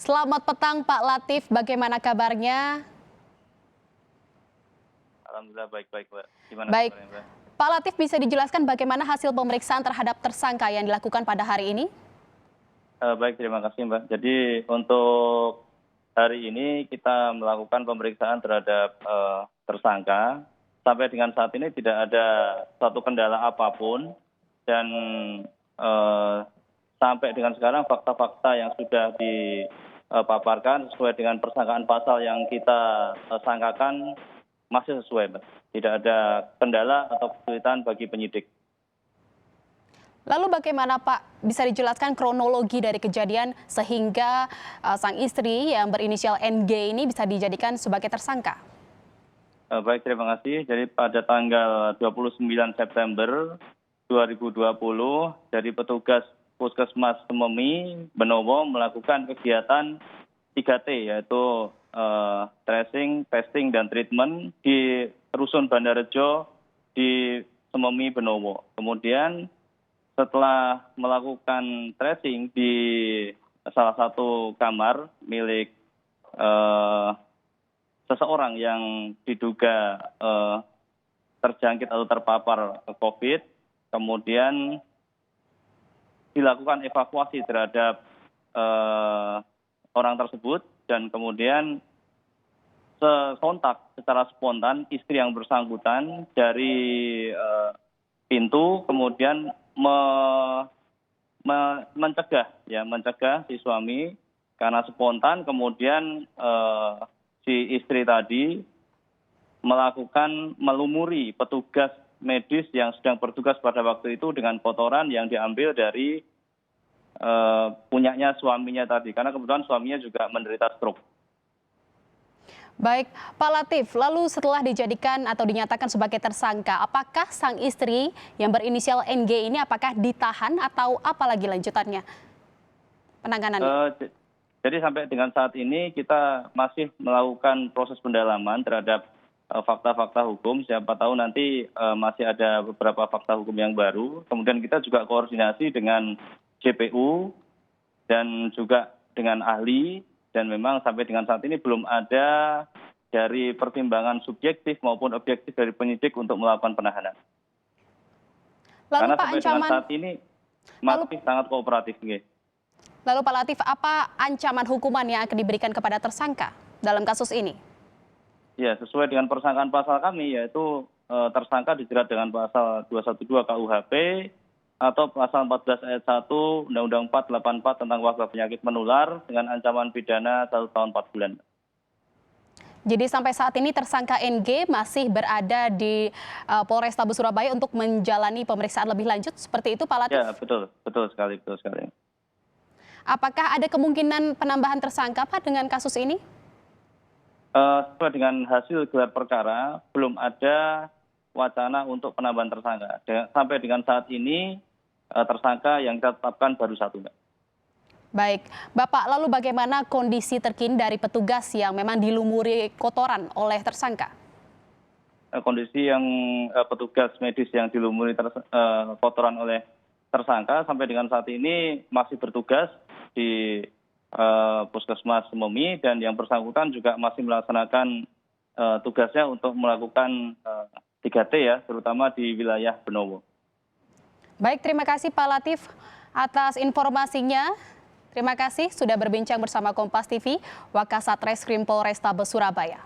Selamat petang Pak Latif, bagaimana kabarnya? Alhamdulillah baik-baik, Mbak. Gimana Baik, kabarnya, Mbak? Pak Latif bisa dijelaskan bagaimana hasil pemeriksaan terhadap tersangka yang dilakukan pada hari ini? Baik, terima kasih, Mbak. Jadi untuk hari ini kita melakukan pemeriksaan terhadap tersangka. Sampai dengan saat ini tidak ada satu kendala apapun dan eh, sampai dengan sekarang fakta-fakta yang sudah dipaparkan sesuai dengan persangkaan pasal yang kita sangkakan masih sesuai, Mbak. Tidak ada kendala atau kesulitan bagi penyidik. Lalu bagaimana Pak, bisa dijelaskan kronologi dari kejadian sehingga sang istri yang berinisial NG ini bisa dijadikan sebagai tersangka? Baik, terima kasih. Jadi pada tanggal 29 September 2020, dari petugas Puskesmas Sememi, Benowo melakukan kegiatan 3T, yaitu tracing, testing, dan treatment di Rusun Bandarejo di Sememi, Benowo. Kemudian setelah melakukan tracing di salah satu kamar milik seseorang yang diduga terjangkit atau terpapar COVID, kemudian dilakukan evakuasi terhadap orang tersebut dan kemudian sontak secara spontan istri yang bersangkutan dari pintu kemudian mencegah si suami karena spontan kemudian si istri tadi melakukan melumuri petugas medis yang sedang bertugas pada waktu itu dengan kotoran yang diambil dari punyanya suaminya tadi, karena kebetulan suaminya juga menderita stroke. Baik, Pak Latif, lalu setelah dijadikan atau dinyatakan sebagai tersangka, apakah sang istri yang berinisial NG ini apakah ditahan atau apa lagi lanjutannya penanganannya? Jadi sampai dengan saat ini kita masih melakukan proses pendalaman terhadap fakta-fakta hukum. Siapa tahu nanti masih ada beberapa fakta hukum yang baru. Kemudian kita juga koordinasi dengan JPU dan juga dengan ahli. Dan memang sampai dengan saat ini belum ada dari pertimbangan subjektif maupun objektif dari penyidik untuk melakukan penahanan. Lalu Karena Pak sampai ancaman, dengan saat ini masih sangat kooperatif. lalu Pak Latif, apa ancaman hukuman yang akan diberikan kepada tersangka dalam kasus ini? Ya, sesuai dengan persangkaan pasal kami, yaitu tersangka dijerat dengan pasal 212 KUHP atau pasal 14 ayat 1 Undang-Undang 484 tentang wabah penyakit menular dengan ancaman pidana 1 tahun 4 bulan. Jadi sampai saat ini tersangka NG masih berada di Polrestabes Surabaya untuk menjalani pemeriksaan lebih lanjut, seperti itu Pak Latif? Ya, betul sekali. Apakah ada kemungkinan penambahan tersangka Pak dengan kasus ini? Sesuai dengan hasil gelar perkara, belum ada wacana untuk penambahan tersangka. Sampai dengan saat ini tersangka yang kita tetapkan baru satu, Mbak. Baik, Bapak, lalu bagaimana kondisi terkini dari petugas yang memang dilumuri kotoran oleh tersangka? Kondisi yang petugas medis yang dilumuri kotoran oleh tersangka sampai dengan saat ini masih bertugas di Puskesmas Sememi dan yang bersangkutan juga masih melaksanakan tugasnya untuk melakukan 3T ya, terutama di wilayah Benowo. Baik, terima kasih Pak Latif atas informasinya. Terima kasih sudah berbincang bersama Kompas TV, Wakasat Reskrim Polrestabes Surabaya.